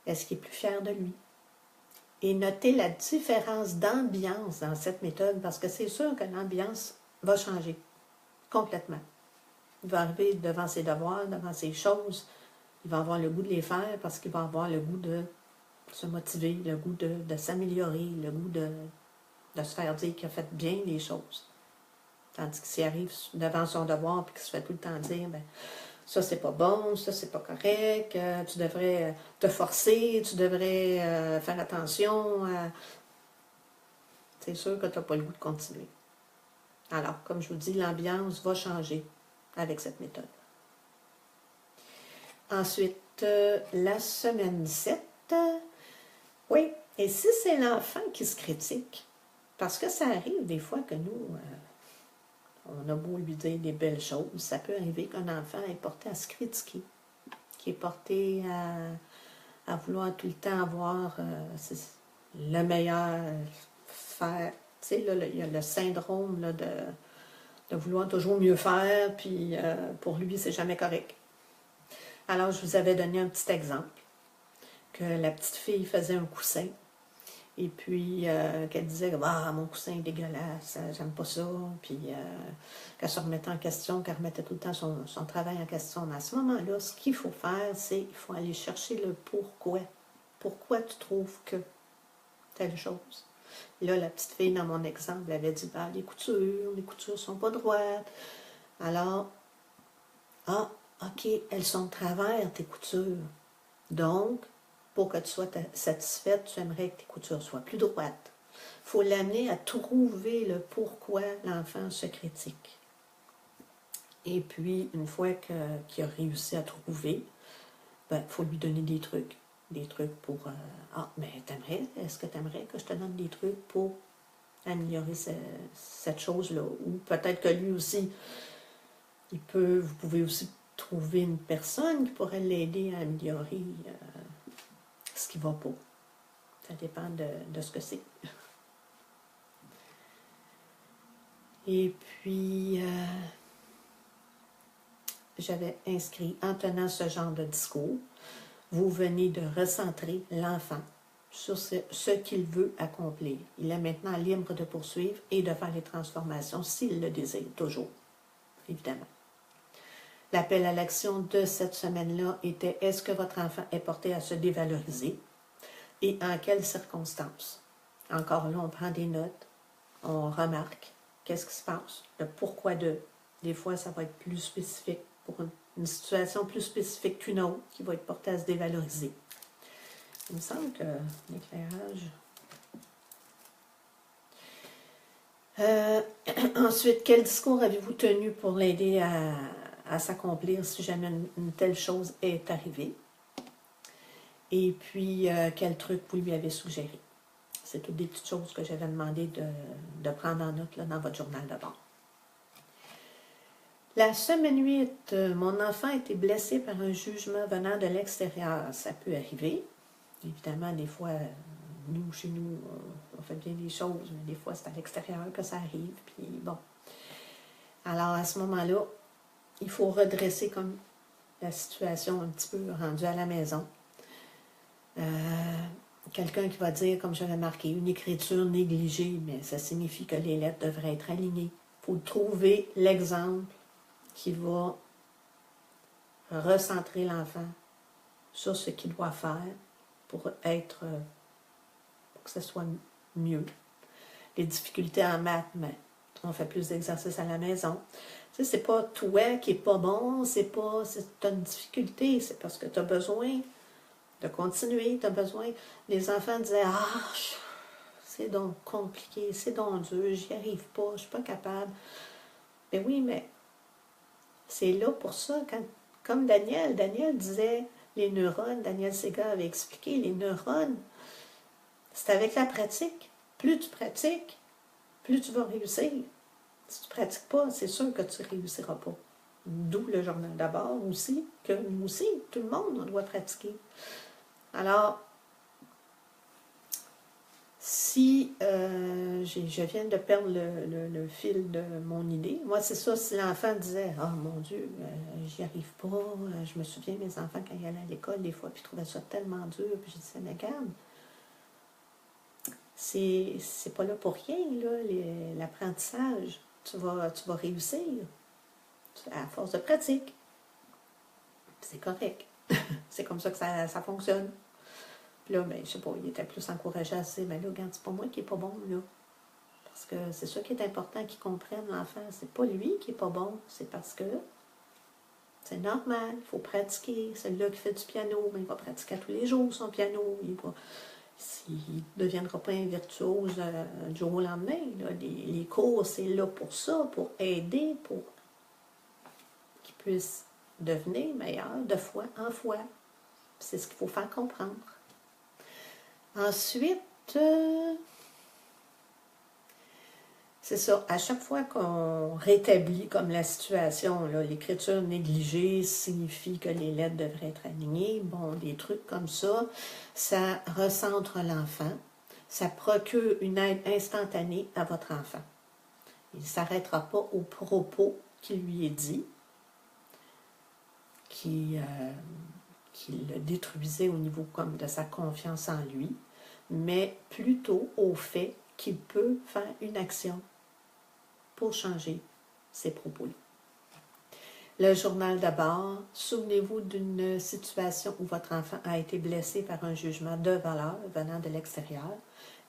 Est-ce qu'il est plus fier de lui? Et notez la différence d'ambiance dans cette méthode, parce que c'est sûr que l'ambiance va changer complètement. Il va arriver devant ses devoirs, devant ses choses, il va avoir le goût de les faire parce qu'il va avoir le goût de se motiver, le goût de s'améliorer, le goût de se faire dire qu'il a fait bien les choses. Tandis que s'il arrive devant son devoir et qu'il se fait tout le temps dire, ben, ça c'est pas bon, ça c'est pas correct, tu devrais te forcer, tu devrais faire attention. C'est sûr que tu n'as pas le goût de continuer. Alors, comme je vous dis, l'ambiance va changer avec cette méthode. Ensuite, la semaine 7, oui, et si c'est l'enfant qui se critique, parce que ça arrive des fois que nous, on a beau lui dire des belles choses, ça peut arriver qu'un enfant est porté à se critiquer, qui est porté à vouloir tout le temps avoir le meilleur, faire, tu sais, là, il y a le syndrome là, de vouloir toujours mieux faire, puis pour lui, c'est jamais correct. Alors, je vous avais donné un petit exemple, que la petite fille faisait un coussin, Et puis, qu'elle disait, ah, mon coussin est dégueulasse, j'aime pas ça. Puis, qu'elle se remettait en question, qu'elle remettait tout le temps son travail en question. Mais à ce moment-là, ce qu'il faut faire, c'est qu'il faut aller chercher le pourquoi. Pourquoi tu trouves que telle chose? Là, la petite fille, dans mon exemple, elle avait dit, ben, les coutures sont pas droites. Alors, ah, OK, elles sont de travers, tes coutures. Donc, pour que tu sois satisfaite, tu aimerais que tes coutures soient plus droites. Il faut l'amener à trouver le pourquoi l'enfant se critique. Et puis, une fois qu'il a réussi à trouver, il faut lui donner des trucs. Des trucs pour... ah, mais est-ce que tu aimerais que je te donne des trucs pour améliorer cette chose-là? Ou peut-être que lui aussi, vous pouvez aussi trouver une personne qui pourrait l'aider à améliorer ce qui va pas. Ça dépend de ce que c'est. Et puis, j'avais inscrit, en tenant ce genre de discours, vous venez de recentrer l'enfant sur ce qu'il veut accomplir. Il est maintenant libre de poursuivre et de faire les transformations s'il le désire, toujours, évidemment. L'appel à l'action de cette semaine-là était « Est-ce que votre enfant est porté à se dévaloriser et en quelles circonstances? » Encore là, on prend des notes, on remarque qu'est-ce qui se passe, le pourquoi de. Des fois, ça va être plus spécifique pour une situation plus spécifique qu'une autre qui va être portée à se dévaloriser. Il me semble que l'éclairage... Ensuite, quel discours avez-vous tenu pour l'aider à s'accomplir si jamais une telle chose est arrivée? Et puis, quel truc vous lui avez suggéré? C'est toutes des petites choses que j'avais demandé de prendre en note là, dans votre journal de bord. La semaine 8, mon enfant a été blessé par un jugement venant de l'extérieur. Ça peut arriver. Évidemment, des fois, nous, chez nous, on fait bien des choses, mais des fois, c'est à l'extérieur que ça arrive. Puis bon. Alors, à ce moment-là, il faut redresser comme la situation un petit peu rendue à la maison. Quelqu'un qui va dire, comme j'avais marqué, une écriture négligée, mais ça signifie que les lettres devraient être alignées. Il faut trouver l'exemple qui va recentrer l'enfant sur ce qu'il doit faire pour que ce soit mieux. Les difficultés en maths, mais on fait plus d'exercices à la maison. Tu sais, c'est pas toi qui est pas bon, c'est une difficulté, c'est parce que tu as besoin de continuer, tu as besoin. Les enfants disaient, ah, c'est donc compliqué, c'est donc dur, j'y arrive pas, je suis pas capable. Mais oui, mais c'est là pour ça, comme Daniel disait, les neurones, Daniel Sega avait expliqué, les neurones, c'est avec la pratique. Plus tu pratiques, plus tu vas réussir. Si tu ne pratiques pas, c'est sûr que tu ne réussiras pas. D'où le journal d'abord aussi, que nous aussi, tout le monde, on doit pratiquer. Alors, si je viens de perdre le fil de mon idée, moi c'est ça, si l'enfant disait « Ah, mon Dieu, j'y arrive pas, je me souviens, mes enfants, quand ils allaient à l'école, des fois, puis ils trouvaient ça tellement dur, puis je disais « Mais regarde, c'est pas là pour rien, là, l'apprentissage, tu vas réussir, à force de pratique. C'est correct. C'est comme ça que ça fonctionne. » Puis là, ben, je sais pas, il était plus encouragé à se dire, mais là, regarde, c'est pas moi qui est pas bon, là. Parce que c'est ça qui est important qu'il comprenne, l'enfant. C'est pas lui qui est pas bon, c'est parce que c'est normal, il faut pratiquer. Celui-là qui fait du piano, ben, il va pratiquer tous les jours son piano. Il ne deviendra pas un virtuose du jour au lendemain. Là. Les cours, c'est là pour ça, pour aider, pour qu'il puisse devenir meilleur de fois en fois. C'est ce qu'il faut faire comprendre. Ensuite, c'est ça, à chaque fois qu'on rétablit comme la situation, l'écriture négligée signifie que les lettres devraient être alignées, bon, des trucs comme ça, ça recentre l'enfant, ça procure une aide instantanée à votre enfant. Il ne s'arrêtera pas aux propos qui lui est dit, qui le détruisait au niveau comme de sa confiance en lui, mais plutôt au fait qu'il peut faire une action pour changer ces propos-là. Le journal d'abord, souvenez-vous d'une situation où votre enfant a été blessé par un jugement de valeur venant de l'extérieur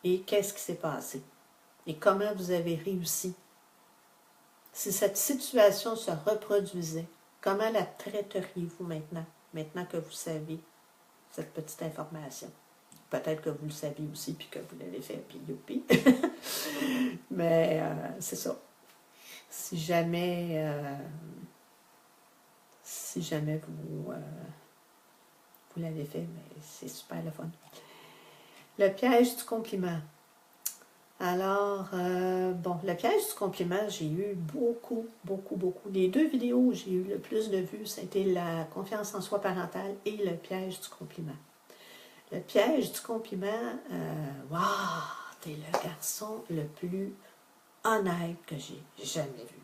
et qu'est-ce qui s'est passé et comment vous avez réussi. Si cette situation se reproduisait, comment la traiteriez-vous maintenant que vous savez cette petite information? Peut-être que vous le saviez aussi, puis que vous l'avez fait, puis youpi. Mais c'est ça. Si jamais vous l'avez fait, mais c'est super le fun. Le piège du compliment. Alors, le piège du compliment, j'ai eu beaucoup. Les 2 vidéos où j'ai eu le plus de vues, c'était la confiance en soi parentale et le piège du compliment. Le piège du compliment, t'es le garçon le plus honnête que j'ai jamais vu.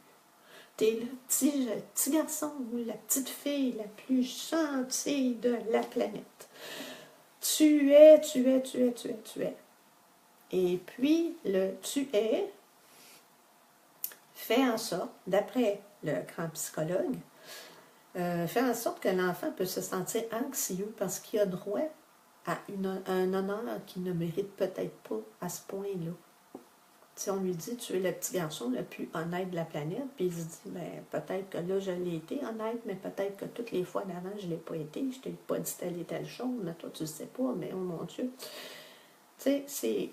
T'es le petit garçon ou la petite fille la plus gentille de la planète. Tu es. Et puis, le tu es fait en sorte, d'après le grand psychologue, fait en sorte que l'enfant peut se sentir anxieux parce qu'il a droit à un honneur qu'il ne mérite peut-être pas à ce point-là. Si on lui dit, tu es le petit garçon le plus honnête de la planète, puis il se dit, ben, peut-être que là, je l'ai été honnête, mais peut-être que toutes les fois d'avant, je ne l'ai pas été, je ne t'ai pas dit telle et telle chose, mais toi, tu ne sais pas, mais oh mon Dieu. Tu sais,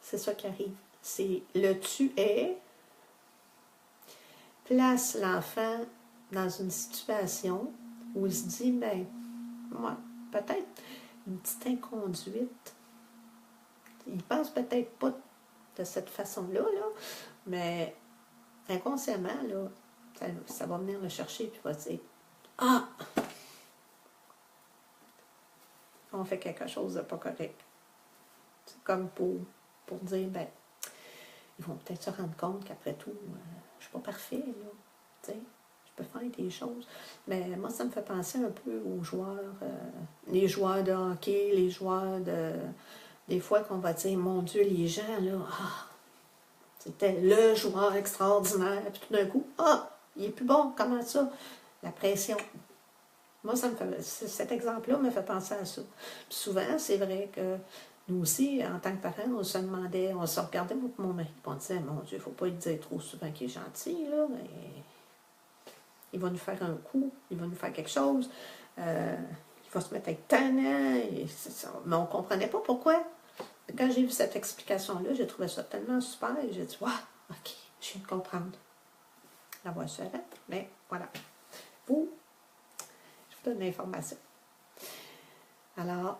c'est ça qui arrive. C'est le tu es place l'enfant dans une situation où il se dit, ben, moi, peut-être une petite inconduite. Il pense peut-être pas de cette façon-là, mais inconsciemment, ça va venir le chercher et va dire « Ah! On fait quelque chose de pas correct. » C'est comme pour dire, ben, ils vont peut-être se rendre compte qu'après tout, je suis pas parfait, là. Tu sais, je peux faire des choses. Mais moi, ça me fait penser un peu aux joueurs, les joueurs de hockey, les joueurs de... Des fois qu'on va dire, mon Dieu, les gens, là, c'était le joueur extraordinaire. Puis tout d'un coup, il est plus bon, comment ça? La pression. Moi, cet exemple-là me fait penser à ça. Puis souvent, c'est vrai que nous aussi, en tant que parents, on se demandait, on se regardait, mon mari, on disait, mon Dieu, il ne faut pas lui dire trop souvent qu'il est gentil, là, mais il va nous faire un coup, il va nous faire quelque chose, il va se mettre avec tannant, mais on ne comprenait pas pourquoi. Quand j'ai vu cette explication-là, j'ai trouvé ça tellement super, et j'ai dit, waouh, ok, je viens de comprendre. La voix s'arrête, mais voilà. Je vous donne l'information. Alors,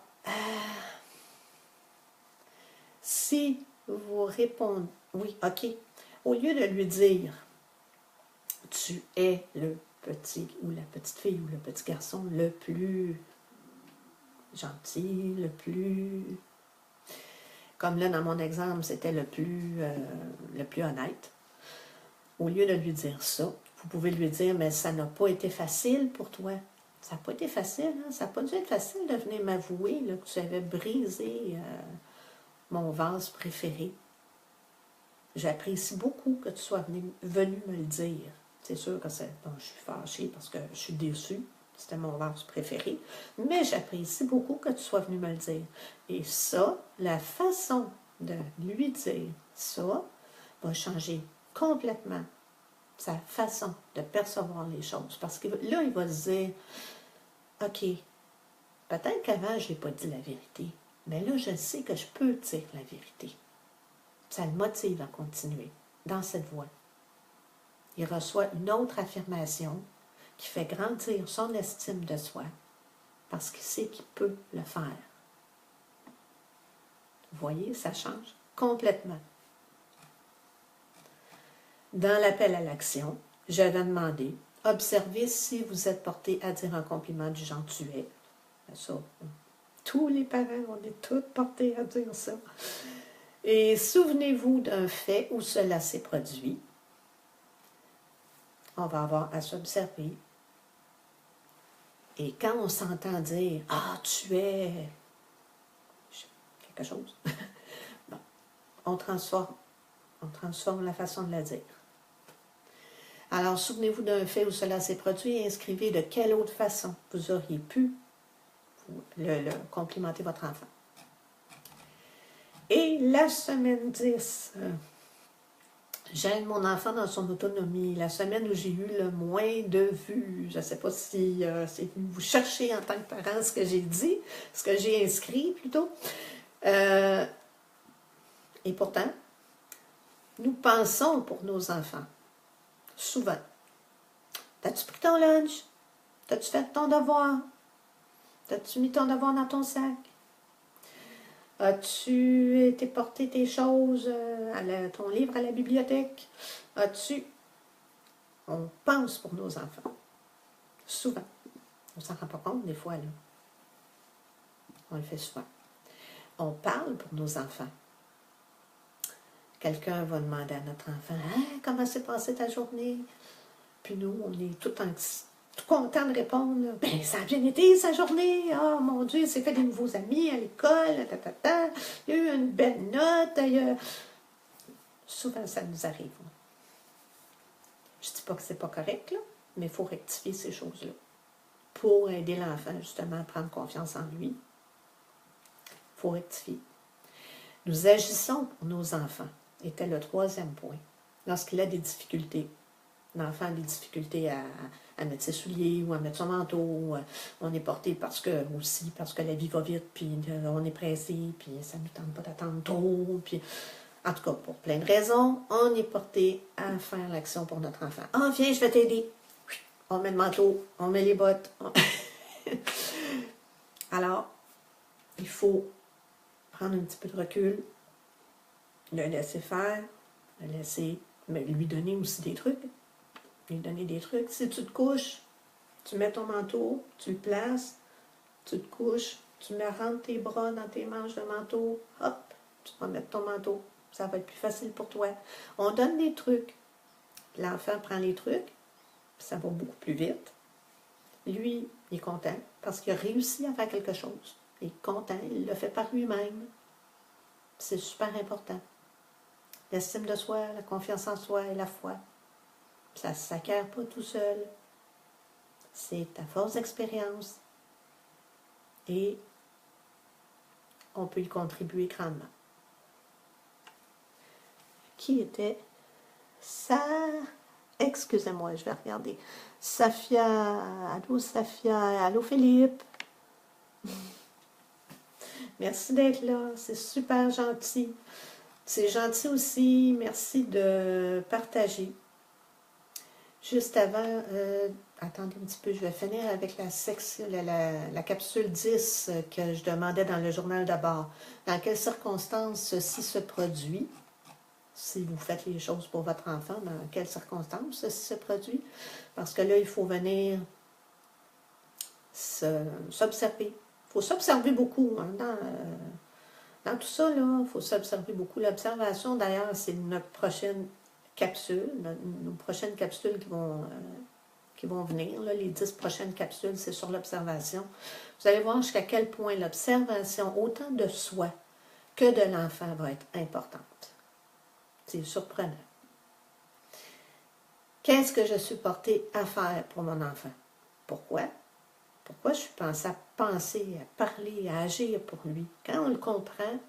si vous répondez, oui, ok, au lieu de lui dire, tu es le petit ou la petite fille ou le petit garçon le plus gentil, le plus... Comme là, dans mon exemple, c'était le plus honnête. Au lieu de lui dire ça, vous pouvez lui dire, mais ça n'a pas été facile pour toi. Ça n'a pas été facile, hein? Ça n'a pas dû être facile de venir m'avouer que tu avais brisé mon vase préféré. J'apprécie beaucoup que tu sois venu me le dire. C'est sûr que je suis fâchée parce que je suis déçue. C'était mon vase préféré. Mais j'apprécie beaucoup que tu sois venu me le dire. Et ça, la façon de lui dire ça va changer complètement sa façon de percevoir les choses. Parce que là, il va se dire, OK, peut-être qu'avant, je n'ai pas dit la vérité, mais là, je sais que je peux dire la vérité. Ça le motive à continuer dans cette voie. Il reçoit une autre affirmation qui fait grandir son estime de soi parce qu'il sait qu'il peut le faire. Vous voyez, ça change complètement. Dans l'appel à l'action, j'avais demandé, observez si vous êtes porté à dire un compliment du genre tu es. Ça, tous les parents, on est tous portés à dire ça. Et souvenez-vous d'un fait où cela s'est produit. On va avoir à s'observer. Et quand on s'entend dire « Ah, tu es... » quelque chose. Bon, on transforme la façon de la dire. Alors, souvenez-vous d'un fait où cela s'est produit et inscrivez de quelle autre façon vous auriez pu complimenter votre enfant. Et la semaine 10, j'aide mon enfant dans son autonomie. La semaine où j'ai eu le moins de vues. Je ne sais pas si vous cherchez en tant que parent ce que j'ai dit, ce que j'ai inscrit plutôt. Et pourtant, nous pensons pour nos enfants. Souvent. T'as-tu pris ton lunch? T'as-tu fait ton devoir? T'as-tu mis ton devoir dans ton sac? As-tu été porter tes choses, ton livre à la bibliothèque? On pense pour nos enfants. Souvent. On ne s'en rend pas compte des fois, là. On le fait souvent. On parle pour nos enfants. Quelqu'un va demander à notre enfant, « Hein, comment s'est passée ta journée? » Puis nous, on est tout content de répondre, « Ben, ça a bien été sa journée. Oh mon Dieu, il s'est fait des nouveaux amis à l'école. Il y a eu une belle note. » Souvent, ça nous arrive. Je ne dis pas que c'est pas correct, là, mais il faut rectifier ces choses-là pour aider l'enfant, justement, à prendre confiance en lui. Il faut rectifier. Nous agissons pour nos enfants, était le 3e point. Lorsqu'il a des difficultés, l'enfant a des difficultés à mettre ses souliers ou à mettre son manteau, on est porté parce que la vie va vite, puis on est pressé, puis ça ne nous tente pas d'attendre trop, puis en tout cas, pour plein de raisons, on est porté à faire l'action pour notre enfant. « Ah, viens, je vais t'aider. » On met le manteau, on met les bottes. Alors, il faut prendre un petit peu de recul, le laisser faire, mais lui donner aussi des trucs. Lui donner des trucs. Si tu te couches, tu mets ton manteau, tu le places, tu te couches, tu rentres tes bras dans tes manches de manteau, hop, tu vas mettre ton manteau. Ça va être plus facile pour toi. On donne des trucs. L'enfant prend les trucs, ça va beaucoup plus vite. Lui, il est content parce qu'il a réussi à faire quelque chose. Il est content, il le fait par lui-même. C'est super important. L'estime de soi, la confiance en soi et la foi. Ça ne s'acquiert pas tout seul. C'est à force d'expérience. Et on peut y contribuer grandement. Qui était ça? Excusez-moi, je vais regarder. Safia, allô Philippe. Merci d'être là, c'est super gentil. C'est gentil aussi, merci de partager. Juste avant, attendez un petit peu, je vais finir avec la capsule 10 que je demandais dans le journal d'abord. Dans quelles circonstances ceci se produit? Si vous faites les choses pour votre enfant, dans quelles circonstances ceci se produit? Parce que là, il faut venir s'observer. Il faut s'observer beaucoup. Hein, dans tout ça, il faut s'observer beaucoup. L'observation, d'ailleurs, c'est notre prochaine capsule, nos prochaines capsules qui vont venir. Là, les 10 prochaines capsules, c'est sur l'observation. Vous allez voir jusqu'à quel point l'observation, autant de soi que de l'enfant, va être importante. C'est surprenant. Qu'est-ce que je suis portée à faire pour mon enfant? Pourquoi? Pourquoi je suis à penser, à parler, à agir pour lui? Quand on le comprend,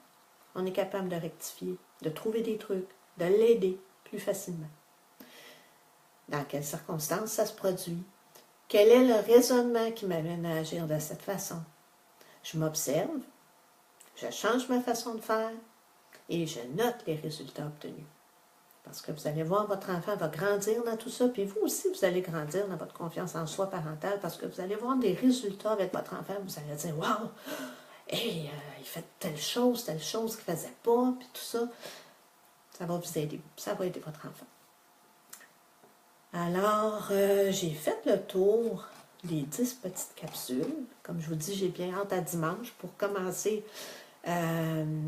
on est capable de rectifier, de trouver des trucs, de l'aider plus facilement. Dans quelles circonstances ça se produit? Quel est le raisonnement qui m'amène à agir de cette façon? Je m'observe, je change ma façon de faire et je note les résultats obtenus. Parce que vous allez voir, votre enfant va grandir dans tout ça, puis vous aussi, vous allez grandir dans votre confiance en soi parentale, parce que vous allez voir des résultats avec votre enfant, vous allez dire « Wow! Hey, il fait telle chose qu'il ne faisait pas, puis tout ça. » Ça va vous aider, ça va aider votre enfant. Alors, j'ai fait le tour des 10 petites capsules. Comme je vous dis, j'ai bien hâte à dimanche pour commencer,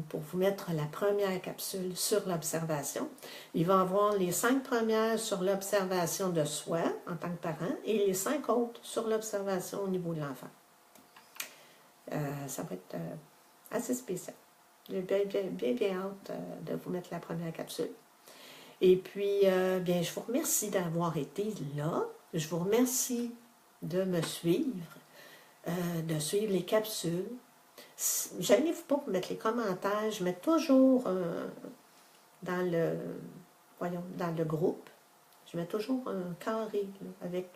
pour vous mettre la première capsule sur l'observation. Il va y avoir les 5 premières sur l'observation de soi en tant que parent et les 5 autres sur l'observation au niveau de l'enfant. Ça va être assez spécial. J'ai bien hâte de vous mettre la première capsule. Et puis, bien, je vous remercie d'avoir été là. Je vous remercie de me suivre, de suivre les capsules. J'arrive pas pour mettre les commentaires. Je mets toujours dans le groupe, je mets toujours un carré là, avec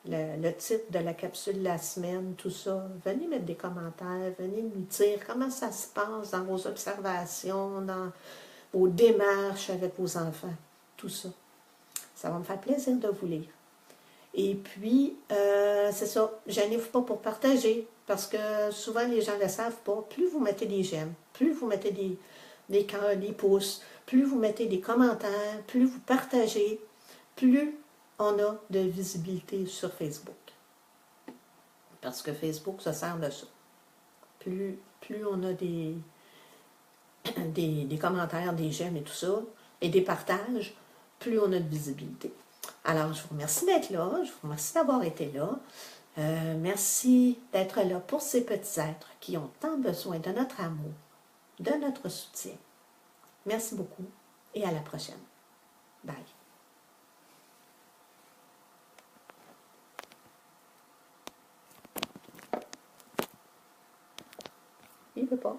le titre de la capsule de la semaine, tout ça. Venez mettre des commentaires, venez nous dire comment ça se passe dans vos observations, dans vos démarches avec vos enfants, tout ça. Ça va me faire plaisir de vous lire. Et puis, c'est ça, gênez-vous pas pour partager, parce que souvent les gens ne le savent pas. Plus vous mettez des j'aime, plus vous mettez des cœurs, des pouces, plus vous mettez des commentaires, plus vous partagez, plus on a de visibilité sur Facebook. Parce que Facebook se sert de ça. Plus on a des commentaires, des j'aime et tout ça, et des partages, plus on a de visibilité. Alors, je vous remercie d'être là, je vous remercie d'avoir été là. Merci d'être là pour ces petits êtres qui ont tant besoin de notre amour, de notre soutien. Merci beaucoup et à la prochaine. Bye. Il ne veut pas.